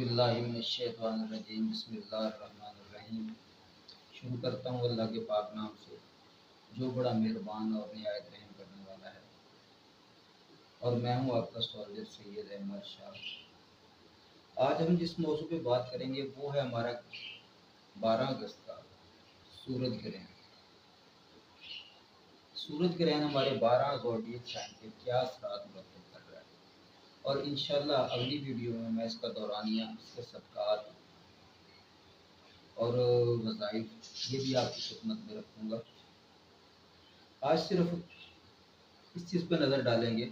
औज़ुबिल्लाहिमिनश्शैतानिर्रजीम बिस्मिल्लाहिर्रहमानिर्रहीम। शुरू करता हूँ अल्लाह के पाक नाम से जो बड़ा मेहरबान और निहायत रहम करने वाला है। और मैं हूँ आपका सॉलिड सैयद अहमद शाह। आज हम जिस मौजू पे बात करेंगे वो है हमारा 12 अगस्त का सूरज ग्रहण। सूरज ग्रहण हमारे 12 ज़ोडिएक साइन पे क्या असरात मुरतब कर रहा है, और इंशाल्लाह अगली वीडियो में मैं इसका दौरानिया, इसके सदक़ात और वज़ाइफ ये भी आपकी खिदमत में रखूँगा। आज सिर्फ इस चीज़ पर नज़र डालेंगे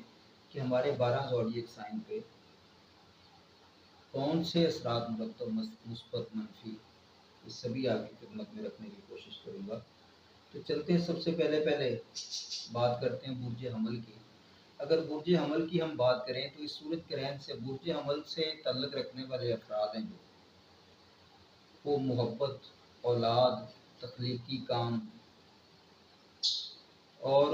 कि हमारे 12 ज़ोडिएक साइन पे कौन से असरात मुरतब मुस्बत मनफी, ये सभी आपकी खिदमत में रखने की कोशिश करूँगा। तो चलते हैं, सबसे पहले बात करते हैं बुर्ज हमल की। अगर बुर्ज हमल की हम बात करें तो इस सूरज ग्रहण से बुर्ज हमल से तल्लुक़ रखने वाले अफराद हैं जो वो मोहब्बत, औलाद, तख्लीकी काम और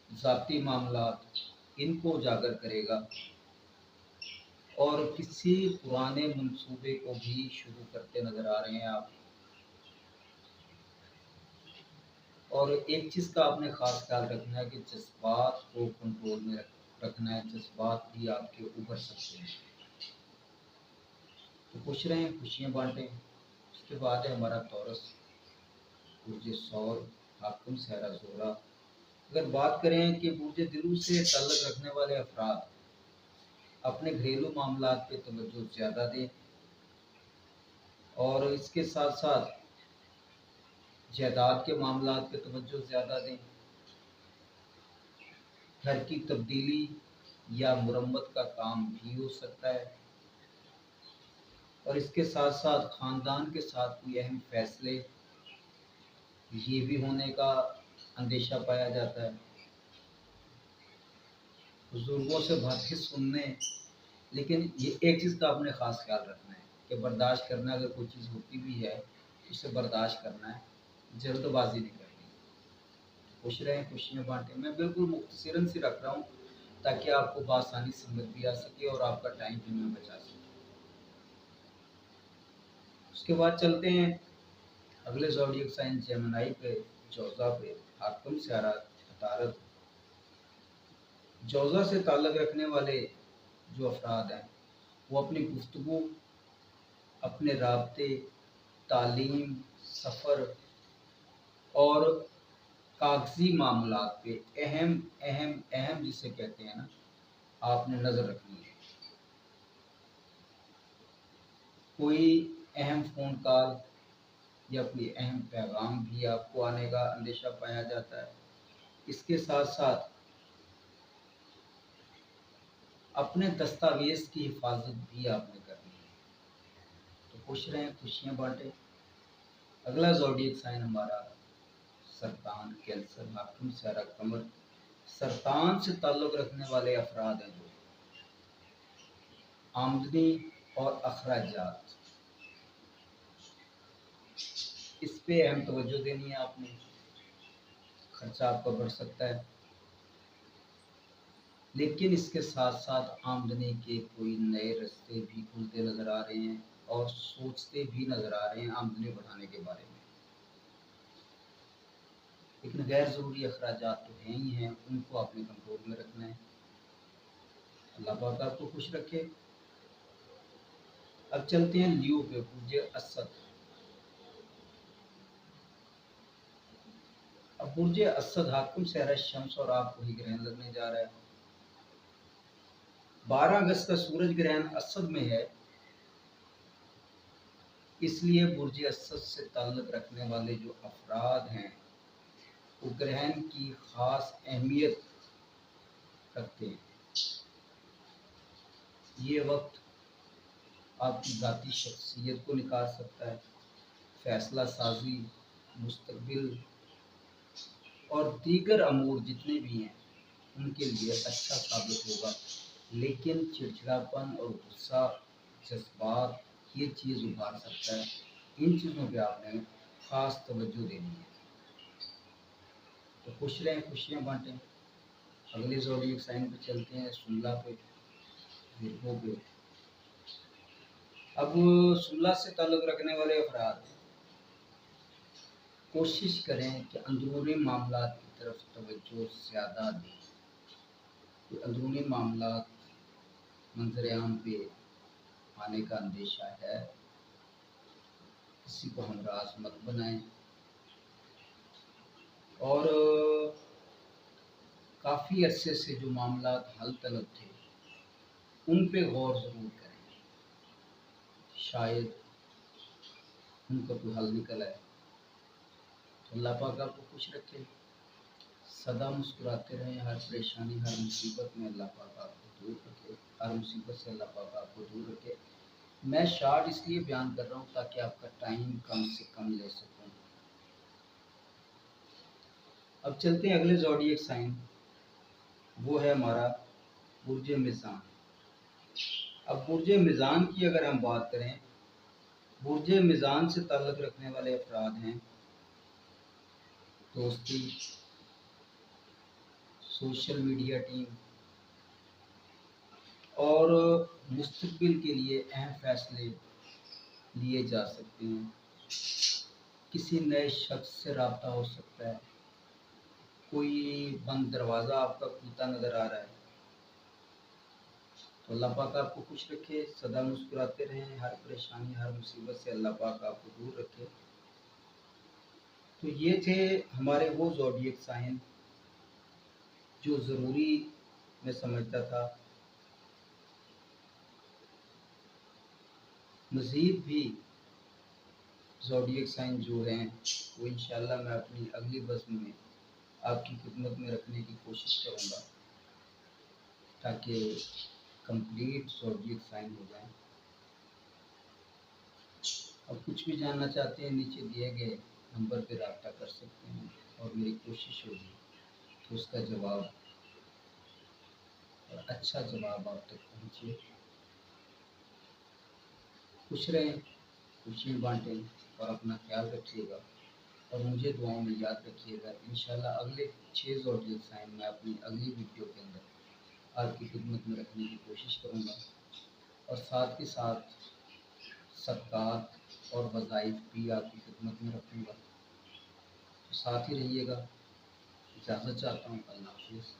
ज़ाती मामलात इनको उजागर करेगा, और किसी पुराने मंसूबे को भी शुरू करते नज़र आ रहे हैं आप। और एक चीज़ का आपने ख़ास ख्याल रखना है कि जज्बात को कंट्रोल में रखना है। जज्बात भी आपके उभर सकते हैं, तो खुश रहें, खुशियाँ बांटें। उसके बाद है हमारा तौरस, बुर्ज सौर, हाकिम सहरा ज़ोहरा। अगर बात करें कि बुर्ज दिलू से ताल्लुक़ रखने वाले अफराद अपने घरेलू मामलात पे तवज्जो ज़्यादा दें, और इसके साथ साथ जायदाद के मामलात पे तवज्जो ज़्यादा दें। घर की तब्दीली या मुरम्मत का काम भी हो सकता है, और इसके साथ साथ ख़ानदान के साथ कोई अहम फैसले ये भी होने का अंदेशा पाया जाता है। बुजुर्गों से बातें सुनने, लेकिन ये एक चीज़ का आपने ख़ास ख्याल रखना है कि बर्दाश्त करना, अगर कोई चीज़ होती भी है उसे बर्दाश्त करना है, जल्दबाजी नहीं करनी। खुश रहें, खुशियाँ बांटें। मैं बिल्कुल मुख्तसरन सी रख रहा हूँ ताकि आपको बआसानी समझ भी आ सके और आपका टाइम भी मैं बचा सकूँ। उसके बाद चलते हैं अगले ज़ोडिएक साइन जेमिनी पे, जौज़ा पे, हाकिम सहरा अतारद। जौज़ा से ताल्लुक़ रखने वाले जो अफराद हैं वो अपनी गुफ्तगू, अपने राब्ते, तालीम, सफ़र और कागजी मामलात पे अहम अहम अहम जिसे कहते हैं ना, आपने नज़र रखनी है। कोई अहम फ़ोन कॉल या कोई अहम पैगाम भी आपको आने का अंदेशा पाया जाता है। इसके साथ साथ अपने दस्तावेज़ की हिफाजत भी आपने करनी है। तो खुश रहें, खुशियाँ बांटें। अगला ज़ोडिएक साइन हमारा सरतान, कैंसर, हाकिम सहरा कमर। सरतान से ताल्लुक़ रखने वाले अफराद हैं जो आमदनी और अखराजात, इस पे अहम तवज्जो देनी है आपने। खर्चा आपका बढ़ सकता है, लेकिन इसके साथ साथ आमदनी के कोई नए रास्ते भी खुलते नज़र आ रहे हैं, और सोचते भी नज़र आ रहे हैं आमदनी बढ़ाने के बारे में। लेकिन गैर ज़रूरी अखराजात तो हैं ही हैं, उनको आपने कंट्रोल में रखना है। अल्लाह पाक आपको खुश रखे। अब चलते हैं लियो पे, बुर्ज असद। अब बुर्ज असद, हाकिम सहरा शम्स, और आपको ही ग्रहण लगने जा रहा है। 12 अगस्त का सूरज ग्रहण असद में है, इसलिए बुर्ज असद से ताल्लुक़ रखने वाले जो अफराद हैं वो ग्रहण की ख़ास अहमियत रखते हैं। ये वक्त आपकी ज़ाती शख्सियत को निखार सकता है। फ़ैसला साजी, मुस्तकबिल और दीगर अमूर जितने भी हैं उनके लिए अच्छा साबित होगा, लेकिन चिड़चिड़ापन और गुस्सा, जज्बात, ये चीज़ उभार सकता है। इन चीज़ों पे आपने ख़ास तवज्जो देनी है। तो खुश रहें, खुशियाँ बांटें। अगले ज़ोडिएक साइन पे चलते हैं, सुल्ला पे, विरगो पे। अब सुलह से ताल्लुक़ रखने वाले अफराद कोशिश करें कि अंदरूनी मामलात की तरफ तवज्जो ज़्यादा दें। कि अंदरूनी मामलात मंजर-ए-आम पे आने का अंदेशा है, किसी को हमराज़ मत बनाएं और काफ़ी अरसे से जो मामलात हल तलब थे उन पे गौर ज़रूर करें, शायद उनका कोई हल निकल आए। तो अल्लाह पाक आपको खुश रखे, सदा मुस्कुराते रहें, हर परेशानी हर मुसीबत में अल्लाह पाक आपको दूर रखे, हर मुसीबत से अल्लाह पाक आपको दूर रखे। मैं शॉर्ट इसलिए बयान कर रहा हूँ ताकि आपका टाइम कम से कम ले सकूँ। अब चलते हैं अगले ज़ोडिएक साइन, वो है हमारा बुर्ज मिज़ान। अब बुर्ज मिज़ान की अगर हम बात करें, बुर्ज मिज़ान से ताल्लुक़ रखने वाले अफराद हैं दोस्ती, सोशल मीडिया टीम और मुस्तकबिल के लिए अहम फैसले लिए जा सकते हैं। किसी नए शख्स से रब्ता हो सकता है, कोई बंद दरवाज़ा आपका खुलता नज़र आ रहा है। तो अल्लाह पाक आपको खुश रखे, सदा मुस्कुराते रहें, हर परेशानी हर मुसीबत से अल्लाह पाक आपको दूर रखे। तो ये थे हमारे वो ज़ोडिएक साइन जो ज़रूरी मैं समझता था। मज़ीद भी ज़ोडिएक साइन जो हैं वो इंशाअल्लाह मैं अपनी अगली बज़्म में आपकी खिदमत में रखने की कोशिश करूँगा ताकि कंप्लीट ज़ोडिएक साइन हो जाए। अब कुछ भी जानना चाहते हैं नीचे दिए गए नंबर पर रब्ता कर सकते हैं और मेरी कोशिश होगी कि उसका जवाब और अच्छा जवाब आप तक पहुँचे। खुश रहें, खुशियाँ बाँटें और अपना ख्याल रखिएगा और मुझे दुआओं में याद रखिएगा। इंशाअल्लाह अगले 6 ज़ोडिएक साइन मैं अपनी अगली वीडियो के अंदर आपकी खिदमत में रखने की कोशिश करूँगा और साथ के साथ सदक़ात और वज़ाइफ भी आपकी खिदमत में रखूँगा। तो साथ ही रहिएगा। इजाज़त चाहता हूँ। अल्लाह हाफ़िज़।